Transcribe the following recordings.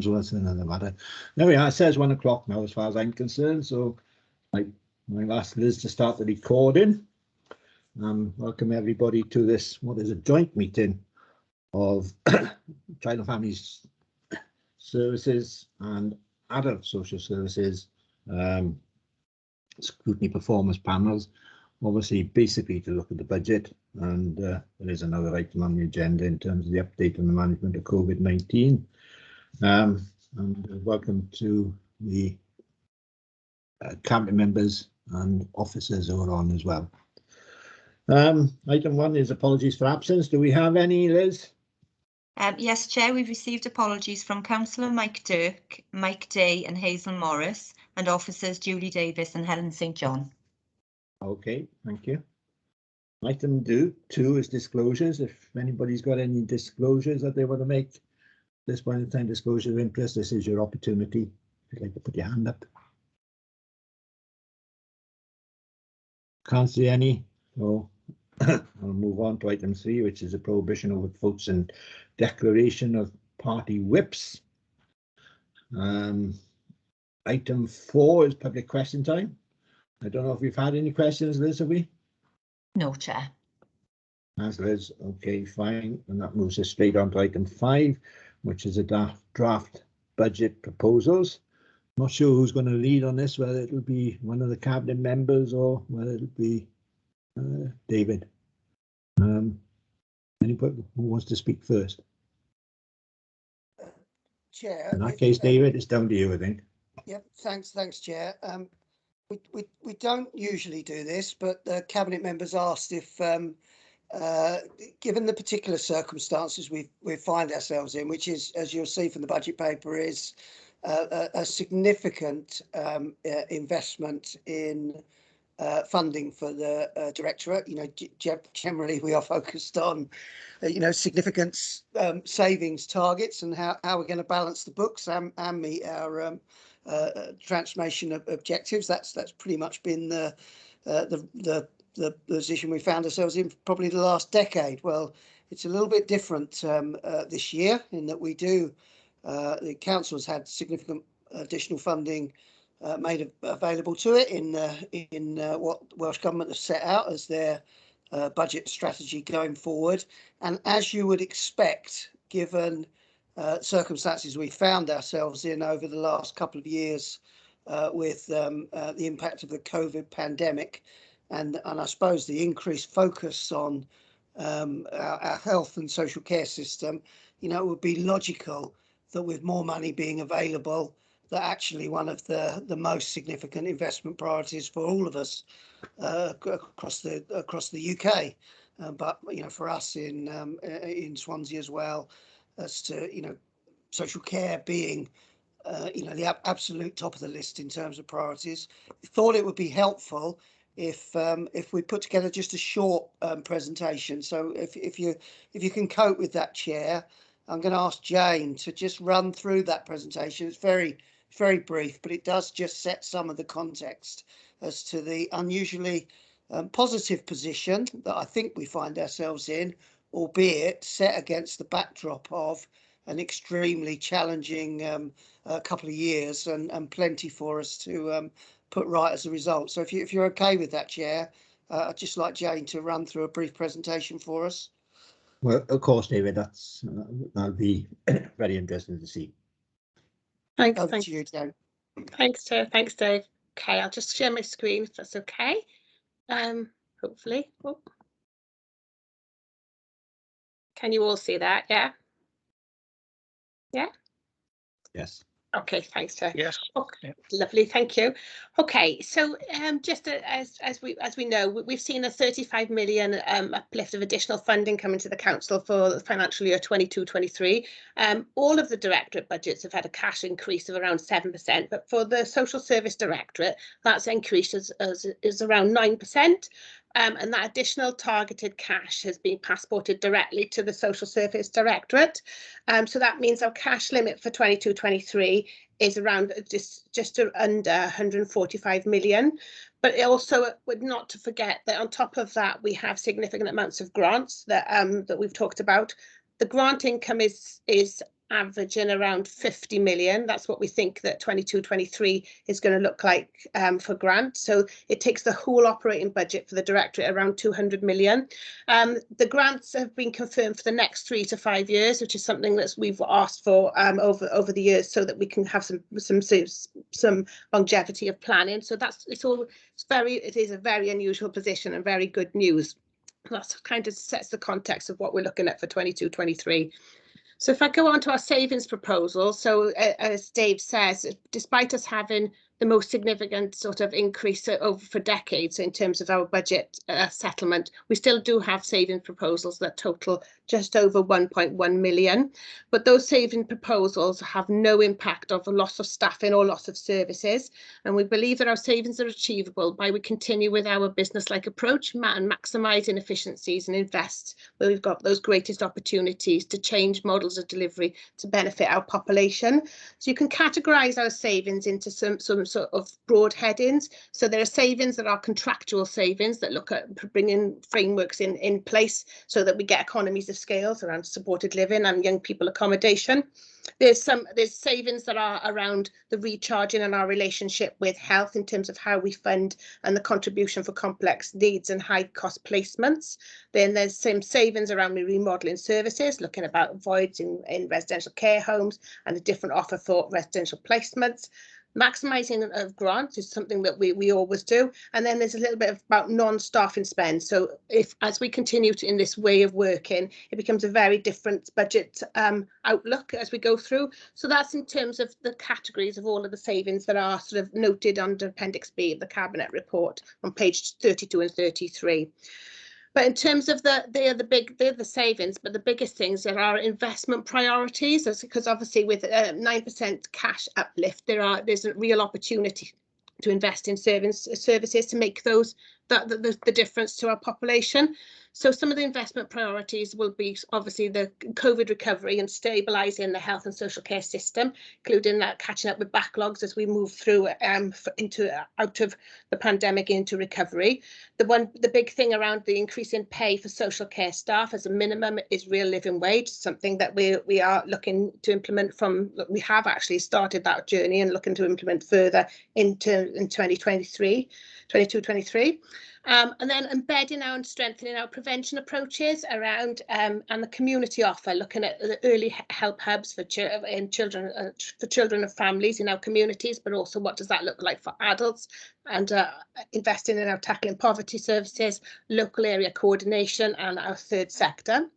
So that's another matter. There we are. It says 1 o'clock now, as far as I'm concerned. So I ask Liz to start the recording. Welcome everybody to this, what is a joint meeting of Child and Families Services and Adult Social Services Scrutiny Performance Panels. Obviously, basically to look at the budget, and there is another item on the agenda in terms of the update on the management of COVID-19. And welcome to the cabinet members and officers who are on as well. Item 1 is apologies for absence. Do we have any, Liz? Yes, Chair, we've received apologies from Councillor Mike Dirk, Mike Day and Hazel Morris, and officers Julie Davis and Helen St John. Okay, thank you. Item 2 is disclosures. If anybody's got any disclosures that they want to make, this point in time, disclosure of interest, this is your opportunity. If you'd like to put your hand up. Can't see any. So I'll move on to item 3, which is a prohibition over votes and declaration of party whips. Item 4 is public question time. I don't know if we've had any questions, Liz, have we? No, Chair. As Liz, okay, fine. And that moves us straight on to item 5, which is a draft budget proposals. Not sure who's going to lead on this, whether it'll be one of the cabinet members or whether it'll be David. Anybody who wants to speak first? Chair. In that case, David, it's down to you, I think. Yep, thanks, Chair. We don't usually do this, but the cabinet members asked if, given the particular circumstances we find ourselves in, which is, as you'll see from the budget paper, is a significant investment in funding for the directorate. You know, generally we are focused on, significant savings targets and how we're going to balance the books and meet our transformation objectives. That's pretty much been the position we found ourselves in probably the last decade. Well, it's a little bit different this year in that we do. The council has had significant additional funding made available to it in what Welsh Government has set out as their budget strategy going forward. And as you would expect, given circumstances we found ourselves in over the last couple of years with the impact of the COVID pandemic, and I suppose the increased focus on our health and social care system, it would be logical that with more money being available, that actually one of the most significant investment priorities for all of us across the UK, but for us in Swansea as well, as to social care being the absolute top of the list in terms of priorities. I thought it would be helpful if we put together just a short presentation. So if you can cope with that, Chair, I'm going to ask Jane to just run through that presentation. It's very, very brief, but it does just set some of the context as to the unusually positive position that I think we find ourselves in, albeit set against the backdrop of an extremely challenging couple of years and plenty for us to put right as a result. So if you're okay with that, Chair, I'd just like Jane to run through a brief presentation for us. Well, of course, David, that'll be very interesting to see. Thanks, Over to you, Jane. Thanks, Chair. Thanks, Dave. Okay, I'll just share my screen if that's okay. Hopefully. Oh. Can you all see that? Yeah. Yeah. Yes. Okay, thanks, Chair. Yes. Okay, lovely, thank you. Okay, so just as we know, we've seen a 35 million uplift of additional funding coming to the council for the financial year 22-23. All of the directorate budgets have had a cash increase of around 7%, but for the social service directorate, that's increased is around 9%. And that additional targeted cash has been passported directly to the Social Service Directorate. So that means our cash limit for 22-23 is around just under 145 million. But also, not to forget that on top of that, we have significant amounts of grants that that we've talked about. The grant income is averaging around 50 million. That's what we think that 22-23 is going to look like for grant. So it takes the whole operating budget for the Directorate around 200 million. The grants have been confirmed for the next 3 to 5 years, which is something that we've asked for over the years, so that we can have some longevity of planning. So it is a very unusual position and very good news. That kind of sets the context of what we're looking at for 22-23. So if I go on to our savings proposal, so as Dave says, despite us having the most significant sort of increase over for decades in terms of our budget settlement, we still do have saving proposals that total just over 1.1 million. But those saving proposals have no impact of a loss of staffing or loss of services. And we believe that our savings are achievable by we continue with our business-like approach and maximising efficiencies and invest where we've got those greatest opportunities to change models of delivery to benefit our population. So you can categorise our savings into some sort of broad headings. So there are savings that are contractual savings that look at bringing frameworks in place so that we get economies of scale around supported living and young people accommodation. There's savings that are around the recharging and our relationship with health in terms of how we fund and the contribution for complex needs and high cost placements. Then there's some savings around remodelling services, looking about voids in residential care homes and a different offer for residential placements. Maximising of grants is something that we always do. And then there's a little bit about non-staffing spend. So as we continue in this way of working, it becomes a very different budget outlook as we go through. So that's in terms of the categories of all of the savings that are sort of noted under Appendix B of the Cabinet report on page 32 and 33. But in terms of they're the savings, but the biggest things that are investment priorities, because obviously with 9% cash uplift, there's a real opportunity to invest in services to make the difference to our population. So some of the investment priorities will be obviously the COVID recovery and stabilising the health and social care system, including that catching up with backlogs as we move through out of the pandemic into recovery. The big thing around the increase in pay for social care staff as a minimum is real living wage, something that we are looking to implement we have actually started that journey and looking to implement further in 2023. And then embedding and strengthening our prevention approaches around and the community offer, looking at the early help hubs for children and families in our communities, but also what does that look like for adults, and investing in our tackling poverty services, local area coordination and our third sector.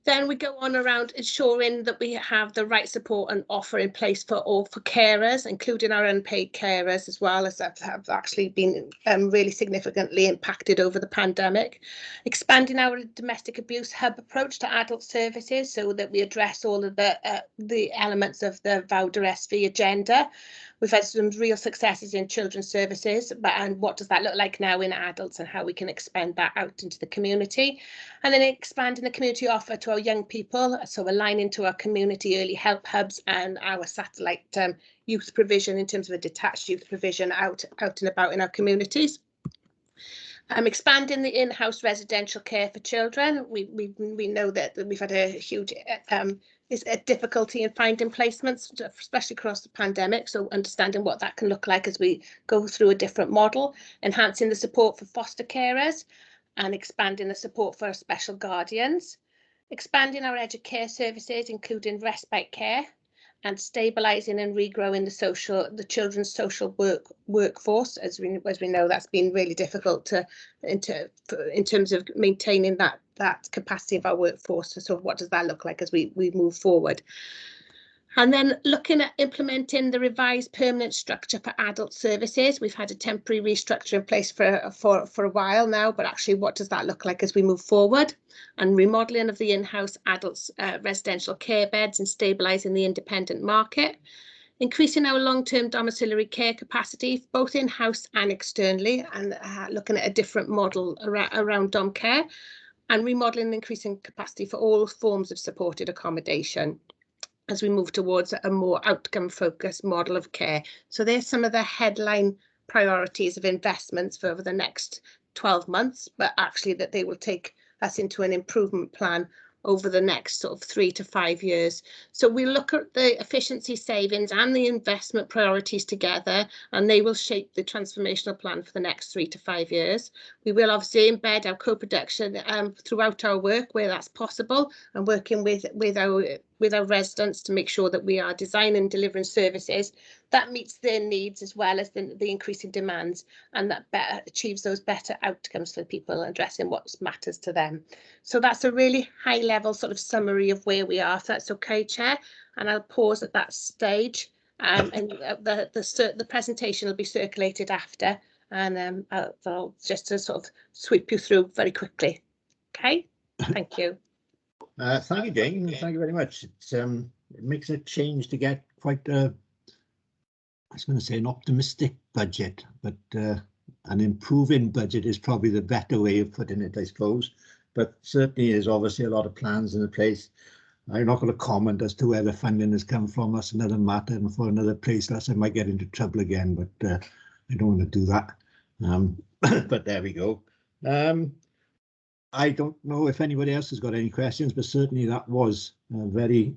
Then we go on around ensuring that we have the right support and offer in place for carers, including our unpaid carers as well, as that have actually been really significantly impacted over the pandemic. Expanding our domestic abuse hub approach to adult services so that we address all of the elements of the VAUDA SV agenda. We've had some real successes in children's services, and what does that look like now in adults and how we can expand that out into the community. And then expanding the community offer to our young people, so aligning to our community early help hubs and our satellite youth provision in terms of a detached youth provision out and about in our communities. Expanding the in-house residential care for children. We know that we've had a huge is a difficulty in finding placements, especially across the pandemic. So understanding what that can look like as we go through a different model, enhancing the support for foster carers and expanding the support for special guardians, expanding our educare services, including respite care, and stabilising and regrowing the children's social workforce. As we know, that's been really difficult in terms of maintaining that capacity of our workforce. So what does that look like as we move forward? And then looking at implementing the revised permanent structure for adult services. We've had a temporary restructure in place for a while now, but actually what does that look like as we move forward? And remodelling of the in-house adults residential care beds and stabilising the independent market. Increasing our long-term domiciliary care capacity, both in-house and externally, and looking at a different model around dom care. And remodelling and increasing capacity for all forms of supported accommodation as we move towards a more outcome-focused model of care. So there's some of the headline priorities of investments for over the next 12 months, but actually that they will take us into an improvement plan over the next sort of 3 to 5 years. So we look at the efficiency savings and the investment priorities together, and they will shape the transformational plan for the next 3 to 5 years. We will obviously embed our co-production throughout our work where that's possible, and working with our residents to make sure that we are designing and delivering services that meets their needs as well as the increasing demands, and that better achieves those better outcomes for people, addressing what matters to them. So that's a really high level sort of summary of where we are, if that's okay, Chair, and I'll pause at that stage, and the presentation will be circulated after, and I'll just to sort of sweep you through very quickly. Okay, thank you. Thank you, Jane. Thank you very much. It makes a change to get quite I was going to say an optimistic budget, but an improving budget is probably the better way of putting it, I suppose. But certainly there's obviously a lot of plans in place. I'm not going to comment as to where the funding has come from. That's another matter, and for another place, that's I might get into trouble again, but I don't want to do that. But there we go. I don't know if anybody else has got any questions, but certainly that was a very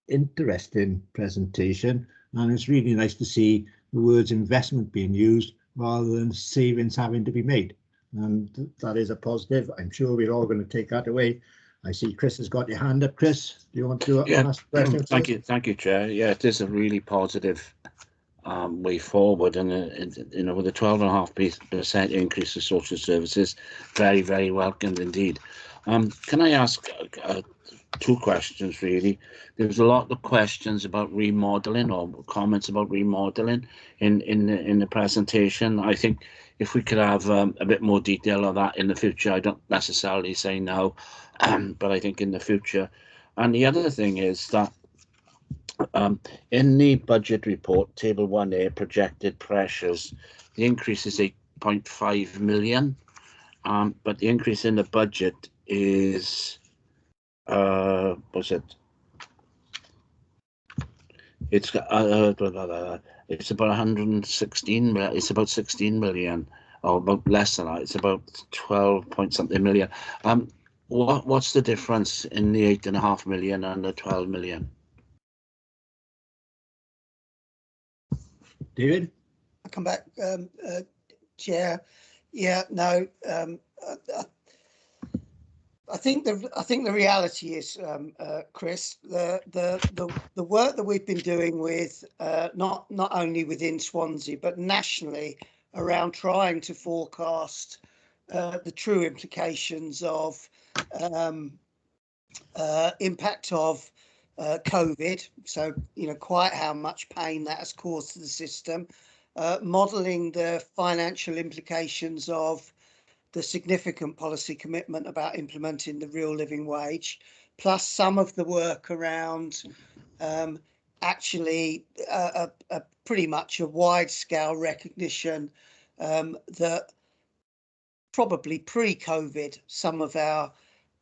interesting presentation, and it's really nice to see the words investment being used rather than savings having to be made, and that is a positive. I'm sure we're all going to take that away. I see Chris has got your hand up. Chris, do you want to ask a question? Thank you, Chair. Yeah, it is a really positive way forward, and with a 12.5% increase in social services, very, very welcomed indeed. Can I ask two questions really? There was a lot of questions about remodelling or comments about remodelling in the presentation. I think if we could have a bit more detail on that in the future. I don't necessarily say no, but I think in the future. And the other thing is that in the budget report, table 1A, projected pressures, the increase is 8.5 million, but the increase in the budget is what's it? It's about 116. It's about 16 million, or about less than that. It's about 12 point something million. What's the difference in the 8.5 million and the 12 million? David? I'll come back, Chair. Yeah, no, I think the reality is, Chris, the work that we've been doing with not only within Swansea but nationally around trying to forecast the true implications of impact of COVID, so quite how much pain that has caused to the system, modelling the financial implications of the significant policy commitment about implementing the real living wage, plus some of the work around actually pretty much a wide-scale recognition that probably pre-COVID some of our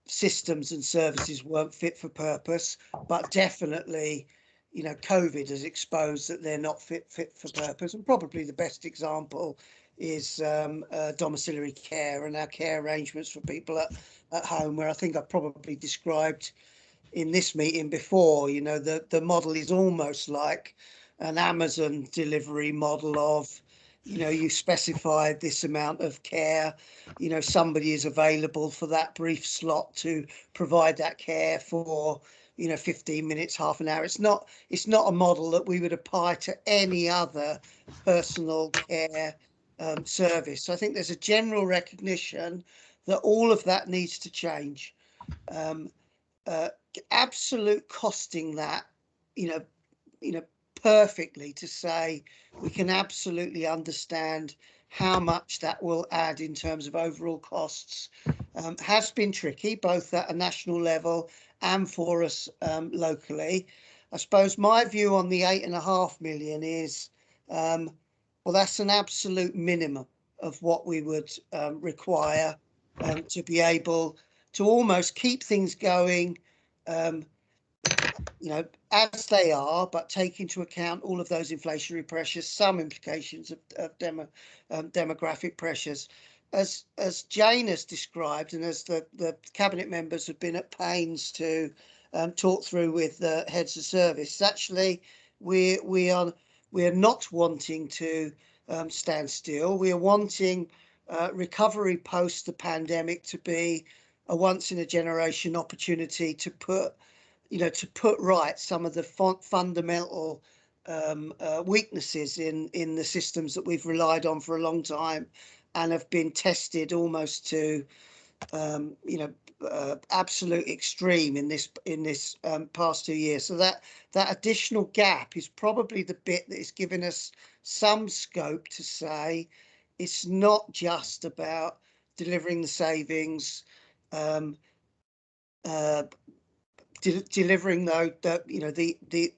systems and services weren't fit for purpose, but definitely COVID has exposed that they're not fit for purpose. And probably the best example is domiciliary care and our care arrangements for people at home, where I think I probably described in this meeting before, the model is almost like an Amazon delivery model of, you specified this amount of care, somebody is available for that brief slot to provide that care for 15 minutes, half an hour. It's not a model that we would apply to any other personal care service. So I think there's a general recognition that all of that needs to change. Absolute costing that, perfectly to say we can absolutely understand how much that will add in terms of overall costs has been tricky, both at a national level and for us locally. I suppose my view on the 8.5 million is, well, that's an absolute minimum of what we would require to be able to almost keep things going, as they are, but take into account all of those inflationary pressures, some implications of demographic pressures. as Jane has described, and as the cabinet members have been at pains to talk through with the heads of service, actually we are not wanting to stand still. We are wanting recovery post the pandemic to be a once in a generation opportunity to put right some of the fundamental weaknesses in the systems that we've relied on for a long time and have been tested almost to absolute extreme in this past 2 years. So that additional gap is probably the bit that is giving us some scope to say it's not just about delivering the savings, delivering the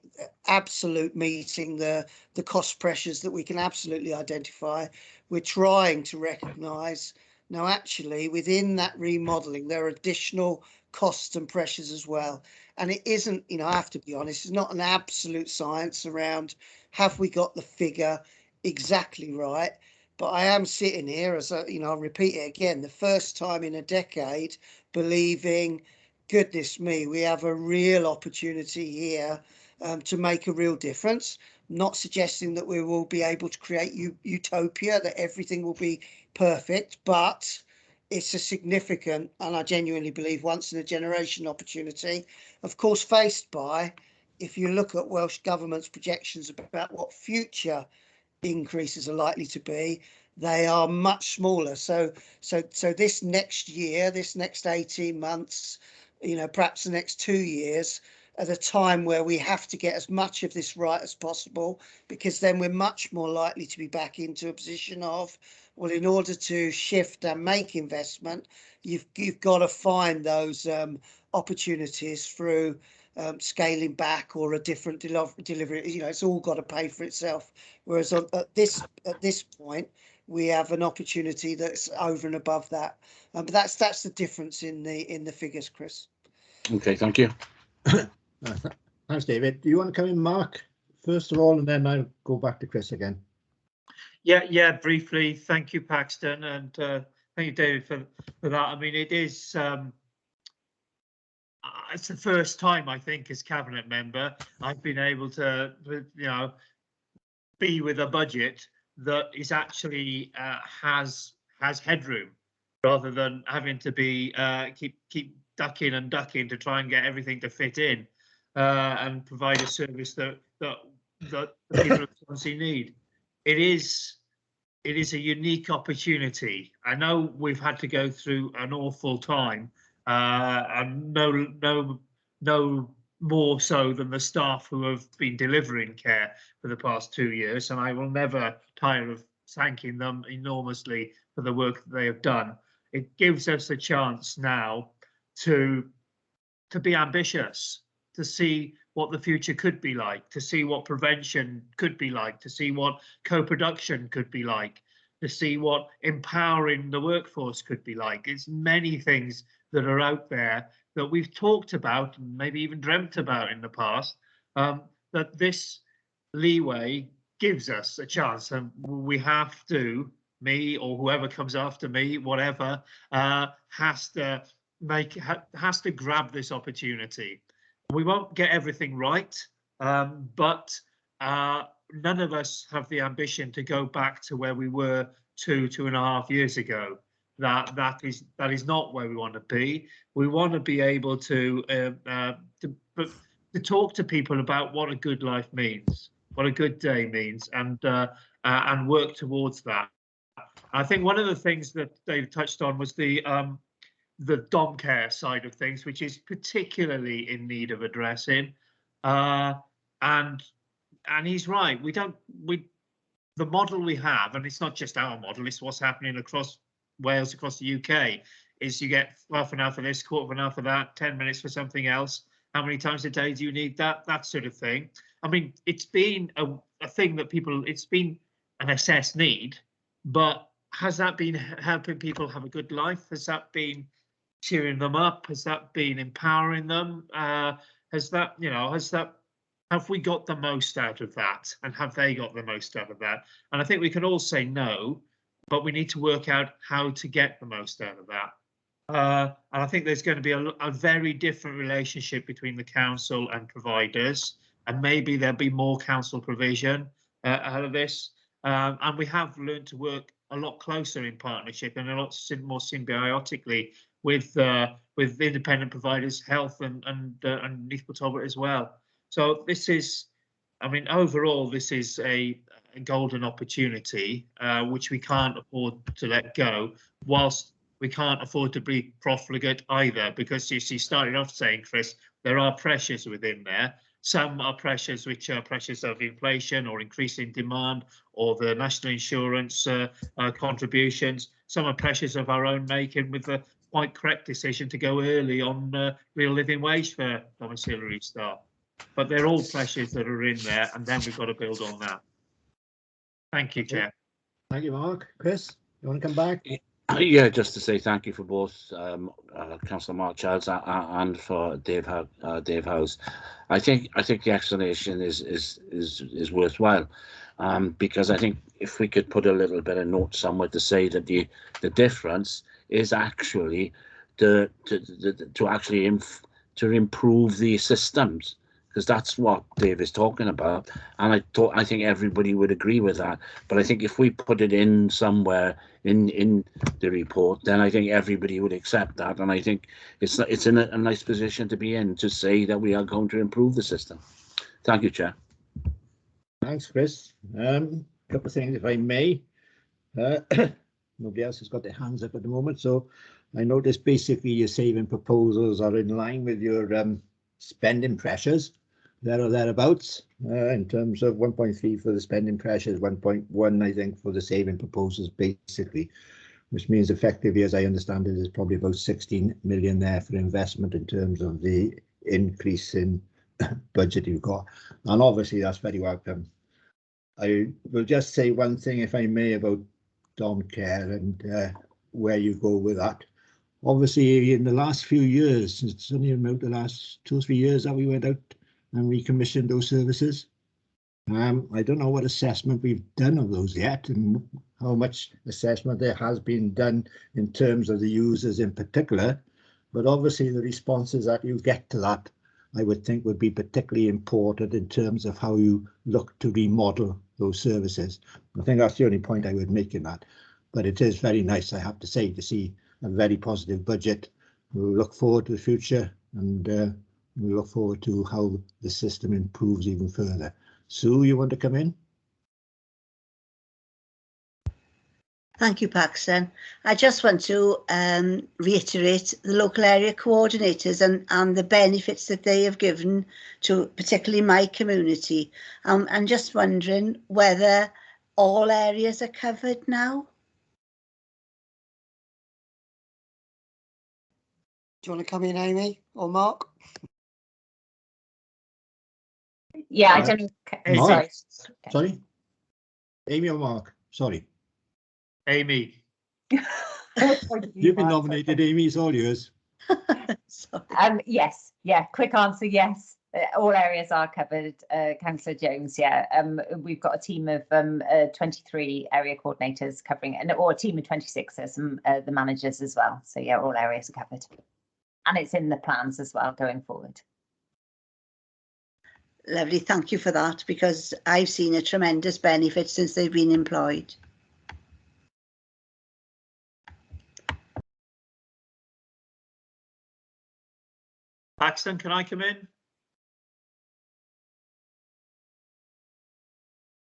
absolute meeting the cost pressures that we can absolutely identify. We're trying to recognise now actually within that remodelling there are additional costs and pressures as well, and it isn't, I have to be honest, it's not an absolute science around have we got the figure exactly right, but I am sitting here as I'll repeat it again, the first time in a decade believing, goodness me, we have a real opportunity here to make a real difference. Not suggesting that we will be able to create utopia, that everything will be perfect, but it's a significant, and I genuinely believe, once in a generation opportunity. Of course, faced by, if you look at Welsh Government's projections about what future increases are likely to be, they are much smaller. So this next year, this next 18 months, perhaps the next 2 years, at a time where we have to get as much of this right as possible, because then we're much more likely to be back into a position of, well, in order to shift and make investment, you've got to find those opportunities through scaling back or a different delivery. It's all got to pay for itself. Whereas at this point, we have an opportunity that's over and above that. But that's the difference in the figures, Chris. Okay, thank you. Thanks, David. Do you want to come in, Mark, first of all, and then I'll go back to Chris again? Yeah, briefly. Thank you, Paxton, and thank you, David, for that. I mean, it is it's the first time, I think, as cabinet member, I've been able to, be with a budget that is actually has headroom, rather than having to be keep ducking and ducking to try and get everything to fit in and provide a service that the people of Swansea need. It is a unique opportunity. I know we've had to go through an awful time, and no more so than the staff who have been delivering care for the past 2 years, and I will never tire of thanking them enormously for the work that they have done. It gives us a chance now to be ambitious, to see what the future could be like, to see what prevention could be like, to see what co-production could be like, to see what empowering the workforce could be like. It's many things that are out there that we've talked about and maybe even dreamt about in the past, that this leeway gives us a chance, and we have to, me or whoever comes after me, whatever, has to grab this opportunity. We won't get everything right, but none of us have the ambition to go back to where we were 2.5 years ago. That is not where we want to be. We want to be able to talk to people about what a good life means, what a good day means, and work towards that. I think one of the things that Dave touched on was the dom care side of things, which is particularly in need of addressing. And he's right. The model we have, and it's not just our model, it's what's happening across Wales, across the UK, is you get half an hour for this, quarter of an hour for that, 10 minutes for something else. How many times a day do you need that sort of thing? I mean, it's been a thing that it's been an assessed need, but has that been helping people have a good life? Has that been cheering them up? Has that been empowering them? Have we got the most out of that? And have they got the most out of that? And I think we can all say no. but we need to work out how to get the most out of that. And I think there's going to be a very different relationship between the council and providers, and maybe there'll be more council provision out of this. And we have learned to work a lot closer in partnership and a lot more symbiotically with independent providers, health and Neath Talbot as well. So this is, I mean, overall, this is a golden opportunity which we can't afford to let go, whilst we can't afford to be profligate either, because you started off saying, Chris, there are pressures within there. Some are pressures which are pressures of inflation or increasing demand or the national insurance contributions. Some are pressures of our own making, with the quite correct decision to go early on real living wage for domiciliary staff. But they're all pressures that are in there, and then we've got to build on that. Thank you, Chair. Thank you, Mark. Chris, you want to come back? Yeah, just to say thank you for both Councillor Mark Childs and for Dave Howes. I think the explanation is worthwhile, because I think if we could put a little bit of note somewhere to say that the difference is actually to improve the systems, because that's what Dave is talking about, and I think everybody would agree with that. But I think if we put it in somewhere in the report, then I think everybody would accept that, and I think it's in a nice position to be in, to say that we are going to improve the system. Thank you, Chair. Thanks, Chris. Couple of things, if I may. Nobody else has got their hands up at the moment, so I noticed basically your saving proposals are in line with your spending pressures, there or thereabouts, in terms of 1.3 for the spending pressures, 1.1 I think for the saving proposals basically, which means effectively, as I understand it, there's probably about 16 million there for investment in terms of the increase in budget you've got, and obviously that's very welcome. I will just say one thing, if I may, about Dom Care and where you go with that. Obviously, in the last few years, it's only about the last 2 or 3 years that we went out and recommissioned those services. I don't know what assessment we've done of those yet, and how much assessment there has been done in terms of the users in particular, but obviously the responses that you get to that, I would think, would be particularly important in terms of how you look to remodel those services. I think that's the only point I would make in that, but it is very nice, I have to say, to see a very positive budget. We'll look forward to the future, and we look forward to how the system improves even further. Sue, you want to come in? Thank you, Paxton. I just want to reiterate the local area coordinators and the benefits that they have given to particularly my community. I'm just wondering whether all areas are covered now. Do you want to come in, Amy or Mark? Yeah, I don't know. Mark? Sorry? Amy or Mark? Sorry. Amy. You've been nominated, Amy, it's all yours. Yes, yeah, quick answer, yes. All areas are covered, Councillor Jones, yeah. We've got a team of 23 area coordinators covering, or a team of 26, there's some the managers as well. So yeah, all areas are covered. And it's in the plans as well going forward. Lovely, thank you for that, because I've seen a tremendous benefit since they've been employed. Paxton, can I come in?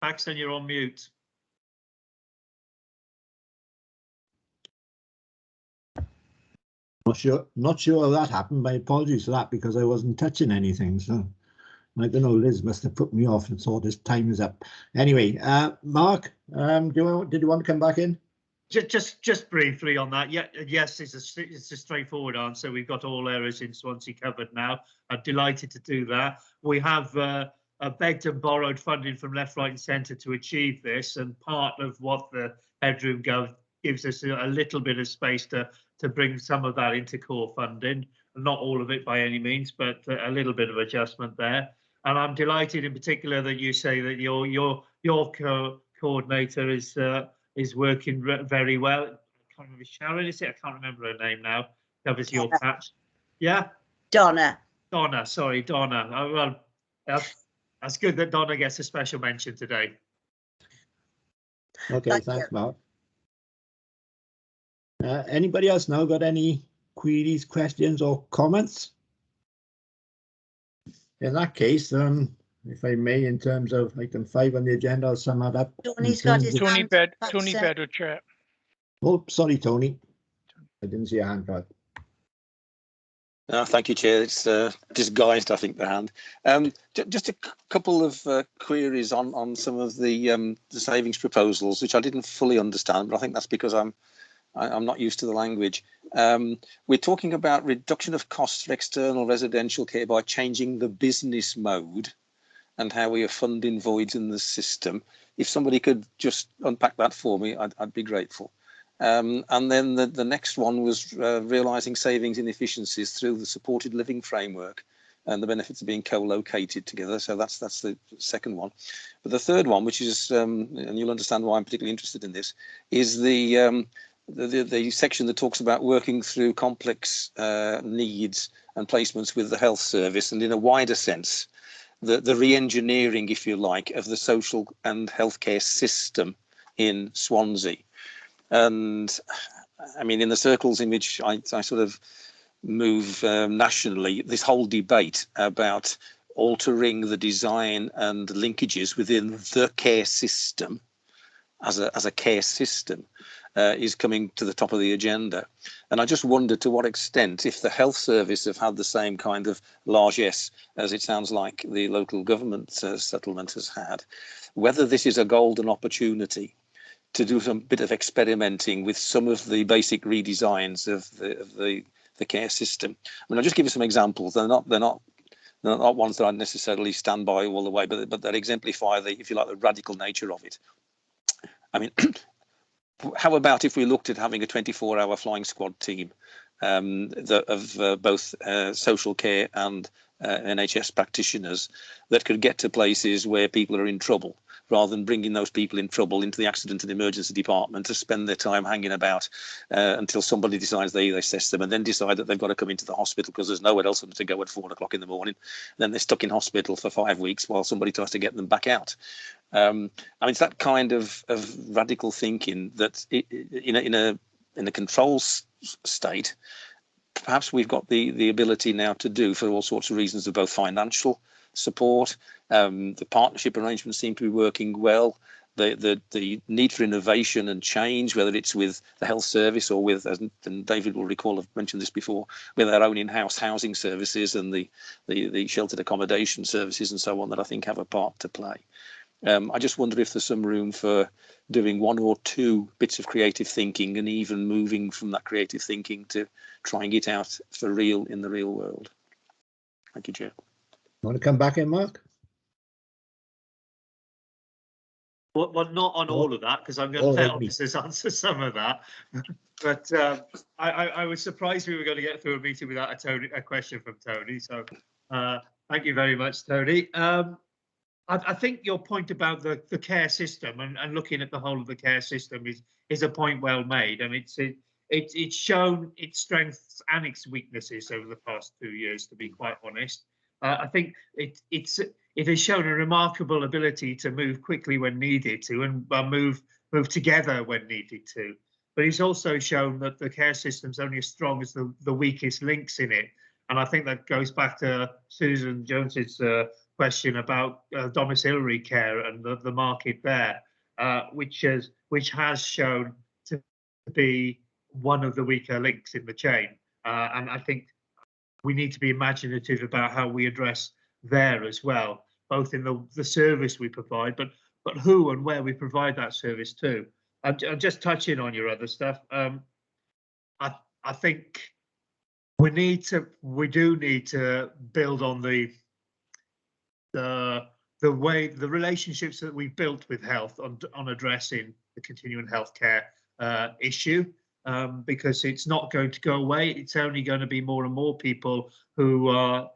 Paxton, you're on mute. Not sure how that happened. My apologies for that, because I wasn't touching anything. So I don't know. Liz must have put me off and thought his time is up. Anyway, Mark, did you want to come back in? Just briefly on that. Yeah, yes, it's a straightforward answer. We've got all areas in Swansea covered now. I'm delighted to do that. We have begged and borrowed funding from left, right, and centre to achieve this, and part of what the headroom gives us a little bit of space to bring some of that into core funding. Not all of it by any means, but a little bit of adjustment there. And I'm delighted in particular that you say that your coordinator is is working very well. I can't remember Sharon, is it? I can't remember her name now. Covers your patch. Yeah. Donna. Donna, sorry, Donna. Oh, well, that's good that Donna gets a special mention today. Okay, thanks, Mark. Anybody else now got any queries, questions, or comments? In that case, if I may, in terms of item 5 on the agenda, I'll sum that up. Tony's got his Tony hand Bed, up, Tony sir. Bedder, Chair. Oh, sorry, Tony. I didn't see a hand card. Thank you, Chair. It's disguised, I think, the hand. Just a couple of queries on some of the savings proposals, which I didn't fully understand, but I think that's because I'm not used to the language. We're talking about reduction of costs for external residential care by changing the business mode and how we are funding voids in the system. If somebody could just unpack that for me, I'd be grateful. And then the next one was realising savings in efficiencies through the supported living framework and the benefits of being co-located together. So that's the second one. But the third one, which is, and you'll understand why I'm particularly interested in this, is the section that talks about working through complex needs and placements with the health service, and in a wider sense, the re-engineering, if you like, of the social and healthcare system in Swansea. And I mean, in the circles in which I sort of move nationally, this whole debate about altering the design and linkages within the care system as a care system is coming to the top of the agenda. And I just wonder to what extent, if the health service have had the same kind of largesse as it sounds like the local government settlement has had, whether this is a golden opportunity to do some bit of experimenting with some of the basic redesigns of the care system. I mean, I'll just give you some examples. They're not ones that I necessarily stand by all the way, but that exemplify the, if you like, the radical nature of it. I mean, how about if we looked at having a 24-hour flying squad team of both social care and NHS practitioners that could get to places where people are in trouble, rather than bringing those people in trouble into the accident and emergency department to spend their time hanging about until somebody decides they assess them and then decide that they've got to come into the hospital because there's nowhere else for them to go at 4 o'clock in the morning. Then they're stuck in hospital for 5 weeks while somebody tries to get them back out. I mean, it's that kind of radical thinking that in a control state, perhaps we've got the ability now to do, for all sorts of reasons of both financial support. The partnership arrangements seem to be working well. The need for innovation and change, whether it's with the health service or with, and David will recall, I've mentioned this before, with our own in-house housing services and the sheltered accommodation services and so on, that I think have a part to play. I just wonder if there's some room for doing 1 or 2 bits of creative thinking and even moving from that creative thinking to trying it out for real in the real world. Thank you, Chair. Want to come back in, Mark? Well, not on all of that, because I'm going to let officers answer some of that. But I was surprised we were going to get through a meeting without a question from Tony. So thank you very much, Tony. I think your point about the care system and looking at the whole of the care system is a point well made. I mean, it's shown its strengths and its weaknesses over the past 2 years, to be quite honest. I think it has shown a remarkable ability to move quickly when needed to, and move together when needed to. But it's also shown that the care system's only as strong as the weakest links in it. And I think that goes back to Susan Jones's question about domiciliary care and the market there, which has shown to be one of the weaker links in the chain. And I think we need to be imaginative about how we address there as well, both in the service we provide, but who and where we provide that service to. I'm just touching on your other stuff. I think we do need to build on the relationships that we've built with health on addressing the continuing healthcare issue. Because it's not going to go away. It's only going to be more and more people who are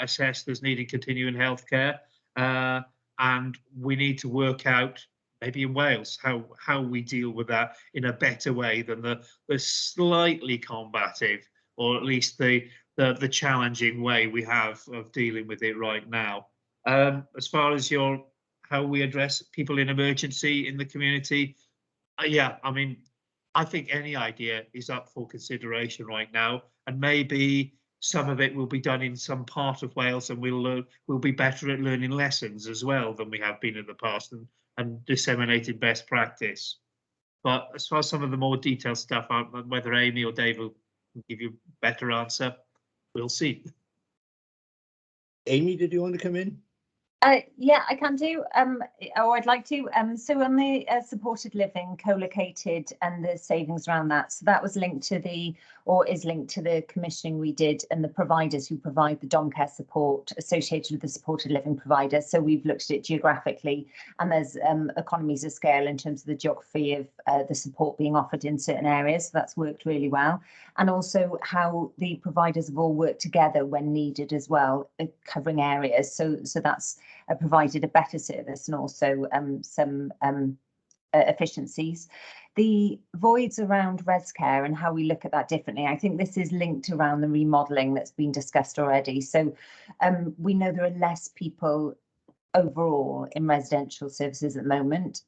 assessed as needing continuing healthcare, and we need to work out maybe in Wales, how we deal with that in a better way than the slightly combative, or at least the challenging way we have of dealing with it right now. As far as how we address people in emergency in the community, yeah, I mean, I think any idea is up for consideration right now, and maybe some of it will be done in some part of Wales, and we'll be better at learning lessons as well than we have been in the past, and disseminating best practice. But as far as some of the more detailed stuff, whether Amy or Dave will give you a better answer, we'll see. Amy, did you want to come in? Yeah, I can do. I'd like to. So on the supported living co-located and the savings around that, so that was linked to is linked to the commissioning we did and the providers who provide the dom care support associated with the supported living provider. So we've looked at it geographically, and there's economies of scale in terms of the geography of the support being offered in certain areas. So that's worked really well, and also how the providers have all worked together when needed as well, covering areas. So that's provided a better service and also some efficiencies. The voids around res care and how we look at that differently, I think this is linked around the remodelling that's been discussed already. So we know there are less people overall in residential services at the moment,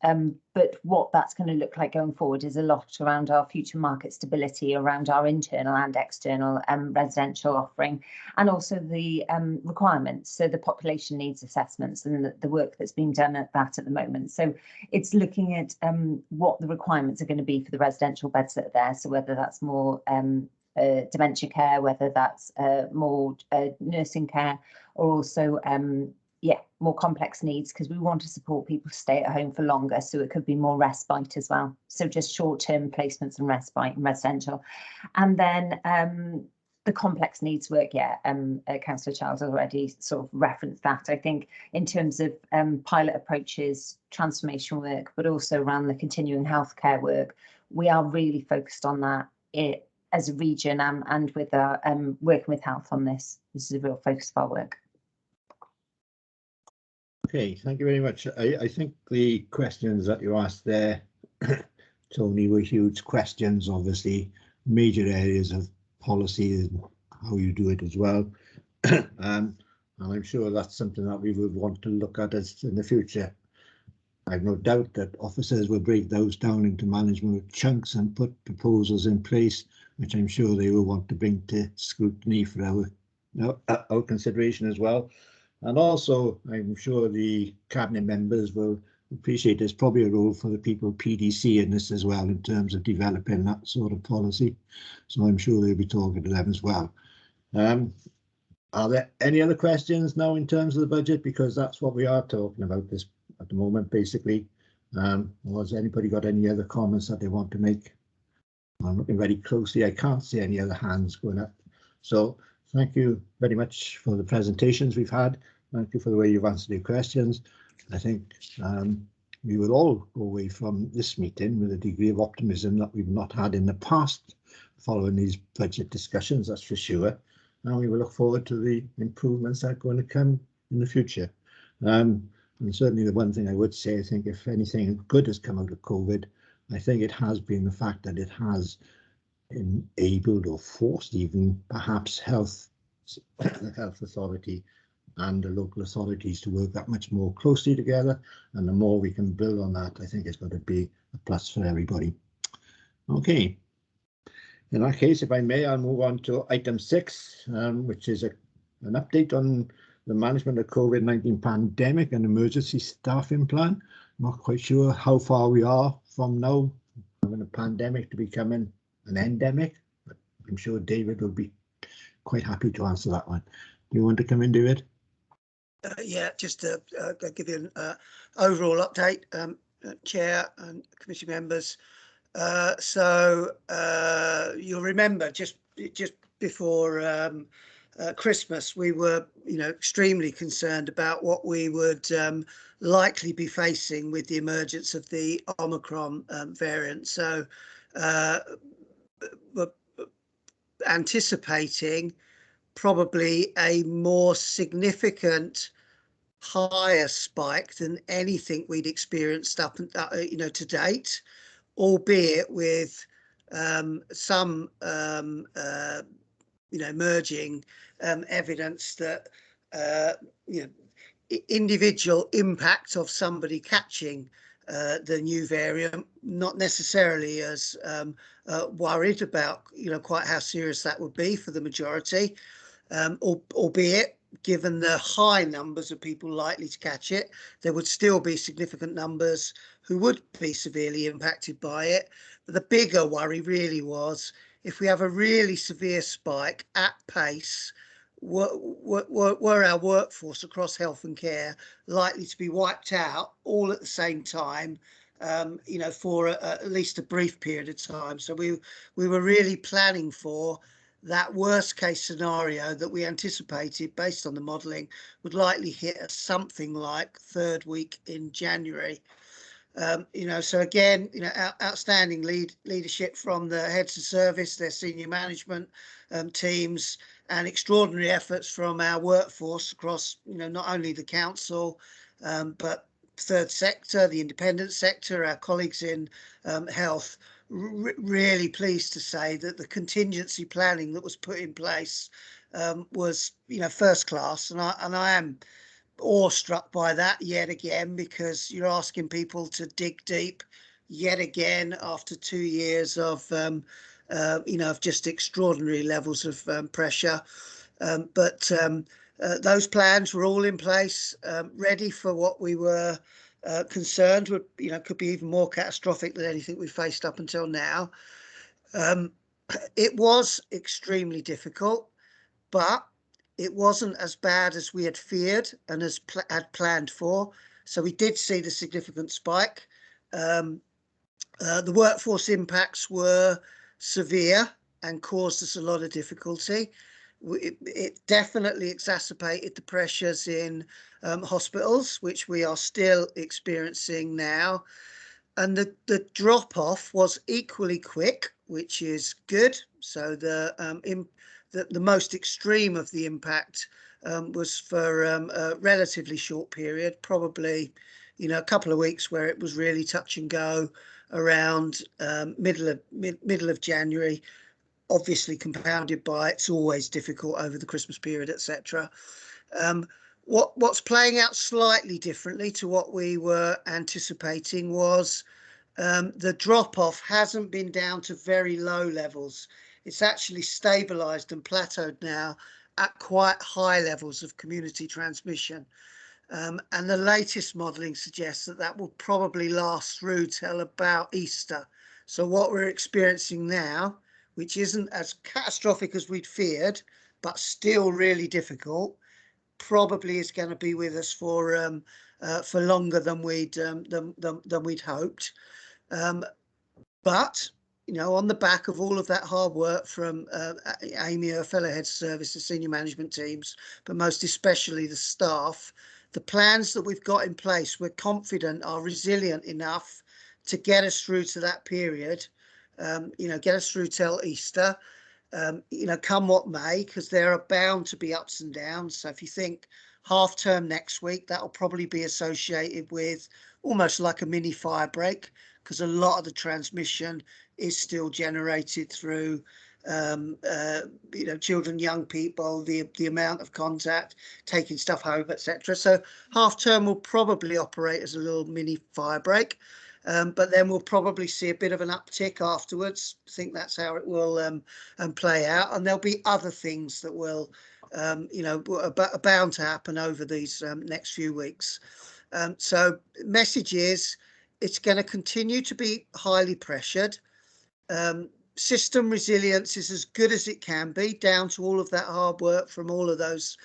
but what that's going to look like going forward is a lot around our future market stability, around our internal and external residential offering, and also the requirements, so the population needs assessments and the work that's being done at that at the moment. So it's looking at what the requirements are going to be for the residential beds that are there, so whether that's more dementia care, whether that's more nursing care, or also more complex needs, because we want to support people to stay at home for longer, so it could be more respite as well. So just short-term placements and respite in residential. And then the complex needs work, Councillor Charles already sort of referenced that. I think in terms of pilot approaches, transformation work, but also around the continuing healthcare work, we are really focused on that as a region, and with our working with health on this. This is a real focus of our work. Okay, thank you very much. I think the questions that you asked there, Tony, were huge questions, obviously, major areas of policy and how you do it as well. And I'm sure that's something that we would want to look at as in the future. I've no doubt that officers will break those down into management chunks and put proposals in place, which I'm sure they will want to bring to scrutiny for our consideration as well. And also, I'm sure the cabinet members will appreciate there's probably a role for the people PDC in this as well, in terms of developing that sort of policy. So I'm sure they'll be talking to them as well. Are there any other questions now in terms of the budget? Because that's what we are talking about this at the moment, basically. Or has anybody got any other comments that they want to make? I'm looking very closely. I can't see any other hands going up. So thank you very much for the presentations we've had. Thank you for the way you've answered your questions. I think we will all go away from this meeting with a degree of optimism that we've not had in the past following these budget discussions, that's for sure. And we will look forward to the improvements that are going to come in the future. And certainly the one thing I would say, I think if anything good has come out of COVID, I think it has been the fact that it has enabled or forced even perhaps the health authority and the local authorities to work that much more closely together, and the more we can build on that, I think it's going to be a plus for everybody. Okay, in that case, if I may, I'll move on to item 6, which is an update on the management of COVID-19 pandemic and emergency staffing plan. Not quite sure how far we are from now having a pandemic to becoming an endemic, but I'm sure David will be quite happy to answer that one. Do you want to come in, David? Yeah, just to give you an overall update, Chair and committee members. So you'll remember just before Christmas, we were, extremely concerned about what we would likely be facing with the emergence of the Omicron variant. So we're anticipating probably a more significant higher spike than anything we'd experienced up to date, albeit with some emerging evidence that individual impact of somebody catching the new variant, not necessarily as worried about quite how serious that would be for the majority, albeit given the high numbers of people likely to catch it, there would still be significant numbers who would be severely impacted by it. But the bigger worry really was, if we have a really severe spike at pace, were our workforce across health and care likely to be wiped out all at the same time, for at least a brief period of time. So we were really planning for that worst case scenario that we anticipated based on the modelling would likely hit us something like third week in January. So again, outstanding leadership from the heads of service, their senior management teams, and extraordinary efforts from our workforce across, not only the council, but third sector, the independent sector, our colleagues in health. Really pleased to say that the contingency planning that was put in place was, first class, and I am awestruck by that yet again, because you're asking people to dig deep yet again after 2 years of of just extraordinary levels of pressure. But those plans were all in place, ready for what we were concerned would, could be even more catastrophic than anything we faced up until now. It was extremely difficult, but it wasn't as bad as we had feared and had planned for. So we did see the significant spike. The workforce impacts were severe and caused us a lot of difficulty. It definitely exacerbated the pressures in hospitals, which we are still experiencing now. And the drop-off was equally quick, which is good. So the most extreme of the impact was for a relatively short period, probably, a couple of weeks, where it was really touch and go around middle of January, obviously compounded by it's always difficult over the Christmas period, etc. What's playing out slightly differently to what we were anticipating was the drop-off hasn't been down to very low levels. It's actually stabilised and plateaued now at quite high levels of community transmission. And the latest modelling suggests that that will probably last through till about Easter. So what we're experiencing now, which isn't as catastrophic as we'd feared, but still really difficult, probably is going to be with us for longer than we'd hoped. But on the back of all of that hard work from Amy, her fellow heads of service, the senior management teams, but most especially the staff, the plans that we've got in place, we're confident are resilient enough to get us through to that period, get us through till Easter, come what may, because there are bound to be ups and downs. So if you think half term next week, that'll probably be associated with almost like a mini fire break, because a lot of the transmission is still generated through children, young people, the amount of contact, taking stuff home, etc. So half term will probably operate as a little mini fire break, but then we'll probably see a bit of an uptick afterwards. I think that's how it will play out, and there'll be other things that will are bound to happen over these next few weeks. So message is, it's going to continue to be highly pressured. System resilience is as good as it can be, down to all of that hard work from all of those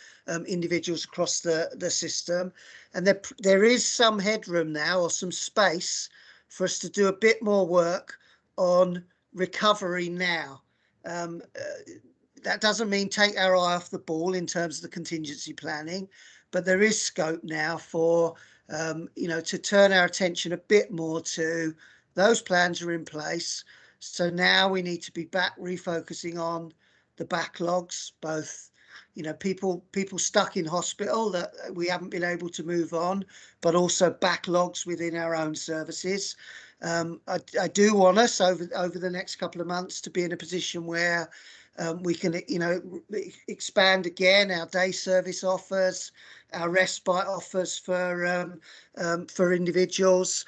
individuals across the system. And there is some headroom now, or some space, for us to do a bit more work on recovery now. That doesn't mean take our eye off the ball in terms of the contingency planning, but there is scope now for to turn our attention a bit more to those plans are in place. So now we need to be back refocusing on the backlogs, both people stuck in hospital that we haven't been able to move on, but also backlogs within our own services. I do want us over the next couple of months to be in a position where we can, expand again our day service offers, our respite offers for individuals.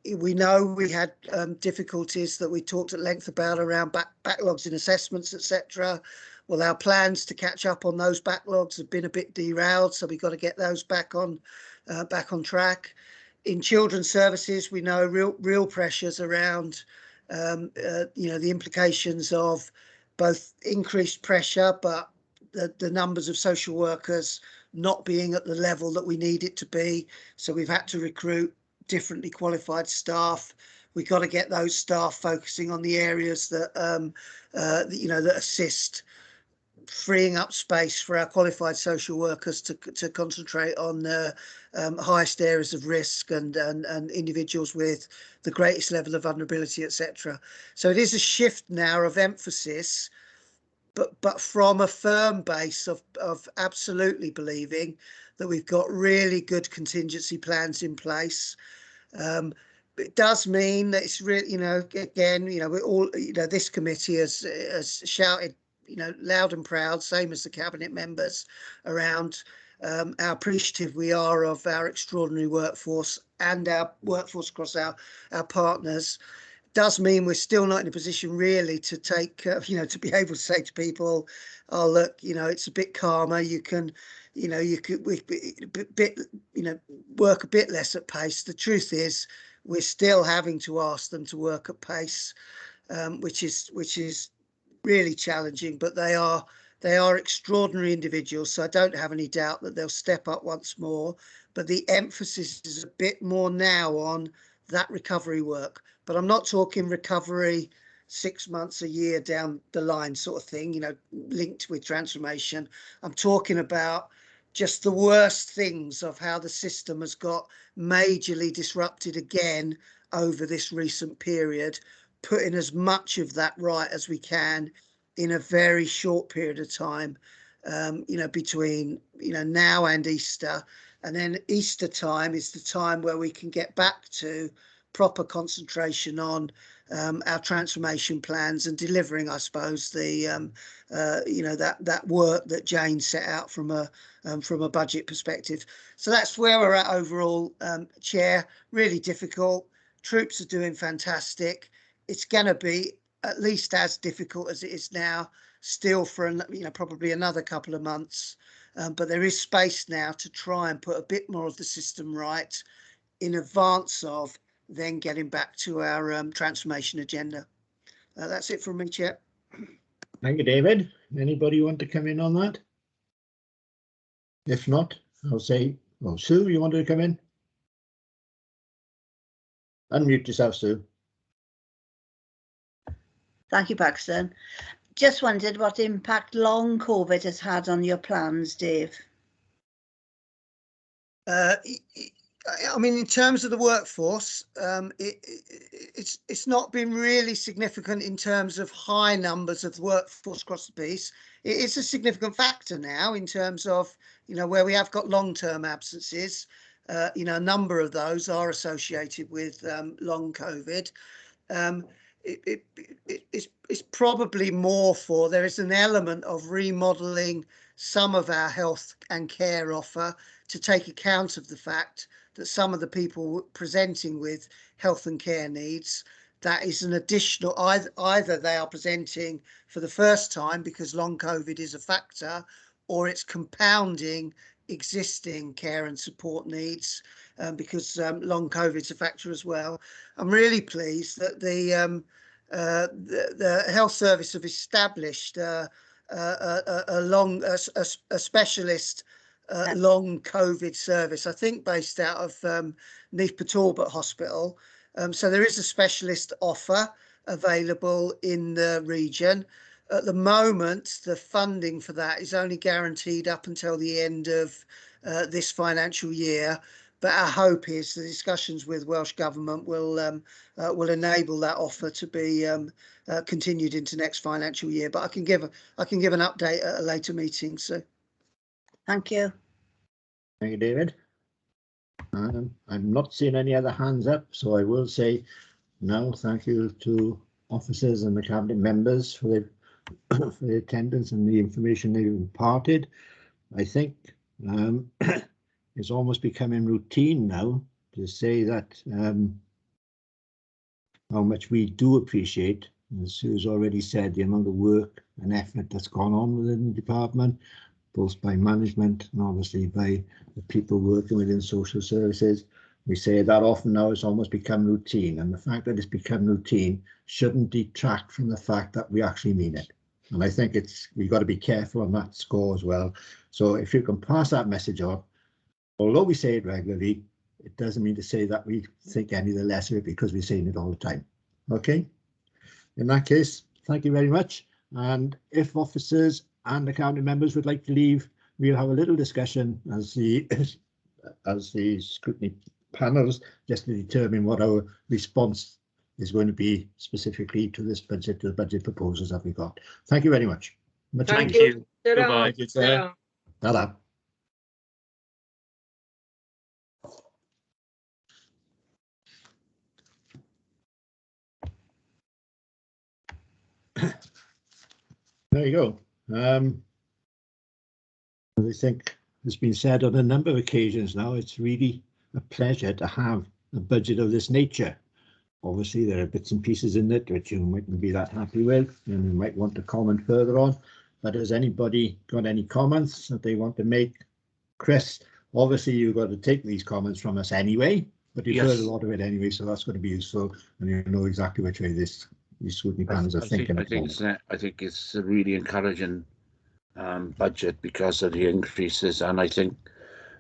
We know we had difficulties that we talked at length about around backlogs in assessments, etc. Well, our plans to catch up on those backlogs have been a bit derailed, so we've got to get those back on track. In children's services, we know real pressures around the implications of both increased pressure, but the numbers of social workers not being at the level that we need it to be. So we've had to recruit differently qualified staff. We've got to get those staff focusing on the areas that that assist, freeing up space for our qualified social workers to concentrate on the highest areas of risk and individuals with the greatest level of vulnerability, etc. So it is a shift now of emphasis, but from a firm base of absolutely believing that we've got really good contingency plans in place. It does mean that it's really, again, we're all, this committee has shouted, loud and proud, same as the cabinet members, around how appreciative we are of our extraordinary workforce and our workforce across our partners. Does mean we're still not in a position really to take, to be able to say to people, oh, look, it's a bit calmer. You can, work a bit less at pace. The truth is, we're still having to ask them to work at pace, which is really challenging. But they are extraordinary individuals, so I don't have any doubt that they'll step up once more. But the emphasis is a bit more now on that recovery work. But I'm not talking recovery 6 months, a year down the line sort of thing, linked with transformation. I'm talking about just the worst things of how the system has got majorly disrupted again over this recent period, putting as much of that right as we can in a very short period of time, between, now and Easter. And then Easter time is the time where we can get back to proper concentration on our transformation plans and delivering, I suppose, the that work that Jane set out from a budget perspective. So that's where we're at overall, Chair. Really difficult. Troops are doing fantastic. It's going to be at least as difficult as it is now, still for probably another couple of months. But there is space now to try and put a bit more of the system right in advance of then getting back to our transformation agenda. That's it from me, Chair. Thank you, David. Anybody want to come in on that? If not, I'll say, well, Sue, you wanted to come in? Unmute yourself, Sue. Thank you, Paxton. Just wondered what impact long COVID has had on your plans, Dave. I mean, in terms of the workforce, it's not been really significant in terms of high numbers of the workforce across the piece. It is a significant factor now in terms of, where we have got long-term absences. A number of those are associated with long COVID. It's probably more for, there is an element of remodelling some of our health and care offer to take account of the fact that some of the people presenting with health and care needs, that is an additional, either they are presenting for the first time because long COVID is a factor, or it's compounding existing care and support needs because long COVID is a factor as well. I'm really pleased that the health service have established a specialist long COVID service, I think based out of Neath Talbot Hospital. So there is a specialist offer available in the region. At the moment, the funding for that is only guaranteed up until the end of this financial year. our hope is the discussions with Welsh Government will enable that offer to be continued into next financial year. But I can give an update at a later meeting. So, Thank you. Thank you, David. I'm not seeing any other hands up, so I will say now thank you to officers and the cabinet members for their attendance and the information they've imparted. I think it's almost becoming routine now to say that how much we do appreciate, as Sue's already said, the amount of work and effort that's gone on within the department, both by management and obviously by the people working within social services. We say that often now, it's almost become routine, and the fact that it's become routine shouldn't detract from the fact that we actually mean it. And I think we've got to be careful on that score as well. So if you can pass that message on, although we say it regularly, it doesn't mean to say that we think any the less of it because we're saying it all the time. Okay, in that case, thank you very much. And if officers and the cabinet members would like to leave, we'll have a little discussion as the scrutiny panels, just to determine what our response is going to be specifically to this budget, to the budget proposals that we got. Thank you very much. Much Thank appreciated. you. Goodbye. Ta-da. There you go. I think it's been said on a number of occasions now, it's really a pleasure to have a budget of this nature. Obviously, there are bits and pieces in it which you mightn't be that happy with and you might want to comment further on. But has anybody got any comments that they want to make? Chris, obviously you've got to take these comments from us anyway, but you've heard a lot of it anyway, so that's going to be useful and you know exactly which way these scrutiny panels are thinking. I think it's a really encouraging budget because of the increases, and I think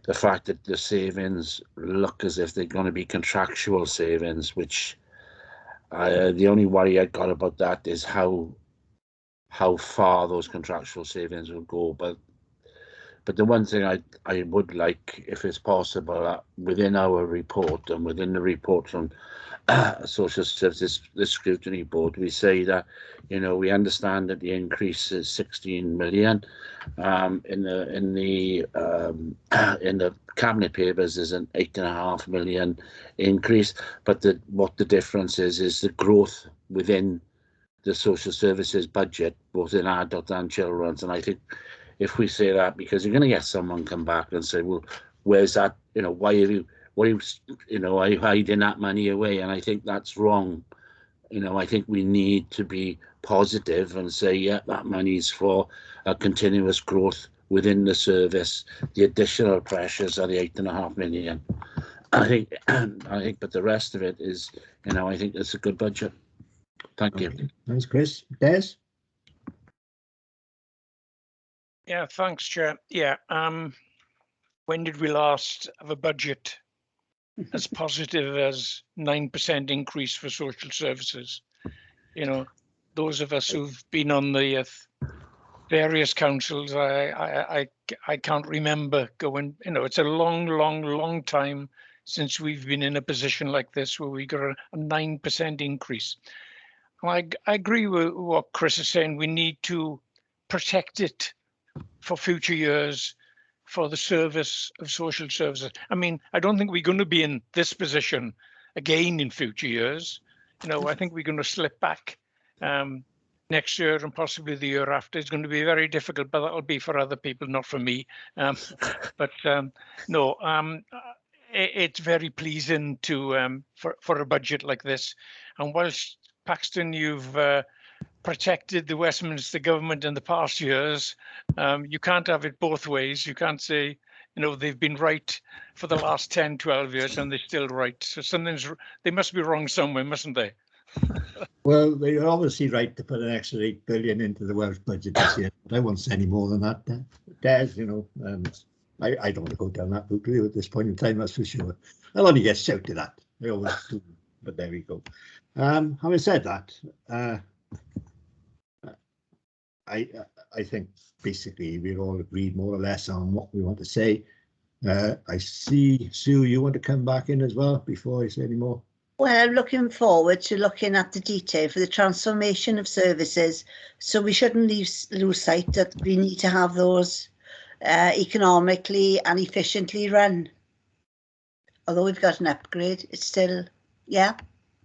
the fact that the savings look as if they're going to be contractual savings, which the only worry I got about that is how far those contractual savings will go. But the one thing I would like, if it's possible, within our report and within the report from Social Services, the Scrutiny Board, we say that, you know, we understand that the increase is 16 million. In the cabinet papers is an 8.5 million increase, but what the difference is the growth within the social services budget, both in adult and children's. And I think if we say that, because you're going to get someone come back and say, well, where's that, you know, why are you hiding that money away? And I think that's wrong. You know, I think we need to be positive and say, yeah, that money's for a continuous growth within the service. The additional pressures are the 8.5 million. I think, but the rest of it is, you know, I think it's a good budget. Thank you. Thanks, Chris. Des? Yeah, thanks, Chair. Yeah, when did we last have a budget as positive as 9% increase for social services? You know, those of us who've been on the various councils, I can't remember going, you know, it's a long time since we've been in a position like this where we got a 9% increase. I agree with what Chris is saying. We need to protect it for future years for the service of social services. I mean, I don't think we're going to be in this position again in future years. You know, I think we're going to slip back next year and possibly the year after. It's going to be very difficult, but that'll be for other people, not for me. It's very pleasing to for a budget like this. And whilst Paxton, you've protected the Westminster government in the past years, you can't have it both ways. You can't say, you know, they've been right for the last 10, 12 years and they're still right. So they must be wrong somewhere, mustn't they? Well, they're obviously right to put an extra 8 billion into the Welsh budget this year. But I won't say any more than that. Des, you know, I don't want to go down that route at this point in time, that's for sure. I'll only get shouted at. I always do, but there we go. Having said that, I think basically we're all agreed more or less on what we want to say. I see, Sue, you want to come back in as well before I say any more? Well, I'm looking forward to looking at the detail for the transformation of services. So we shouldn't lose sight that we need to have those economically and efficiently run. Although we've got an upgrade, it's still, yeah.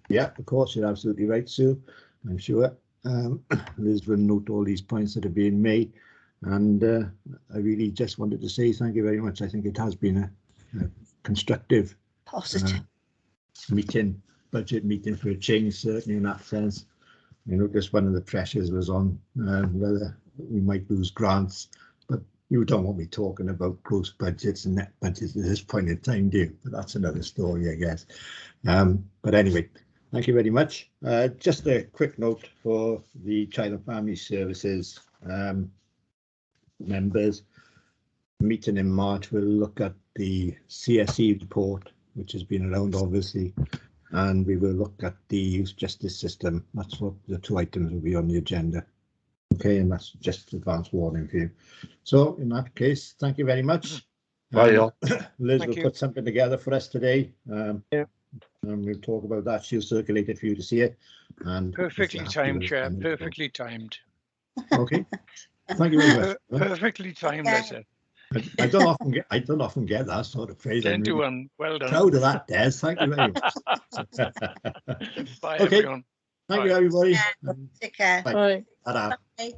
Yeah, of course, you're absolutely right, Sue. I'm sure. Liz will note all these points that are being made. And I really just wanted to say thank you very much. I think it has been a constructive Positive. meeting, budget meeting for a change, certainly in that sense. You know, just one of the pressures was on whether we might lose grants, but you don't want me talking about gross budgets and net budgets at this point in time, do you? But that's another story, I guess. But anyway, thank you very much. Just a quick note for the Child and Family Services members. Meeting in March, we'll look at the CSE report, which has been around obviously, and we will look at the youth justice system. That's what the two items will be on the agenda. Okay, and that's just advance warning for you. So in that case, thank you very much. Bye, all. Liz Thank will you. put something together for us today. Yeah. And we'll talk about that. She'll circulate it for you to see it. And Perfectly if you're timed, happy Chair. with it, Perfectly timed. okay. Thank you very much. Perfectly timed, I said. I don't often get that sort of praise. 10 I'm to really 1. Well done. proud of that, Des. Thank you very much. Bye, Okay. everyone. Thank Bye. you, everybody. Take care. Bye. Ta-da. Bye.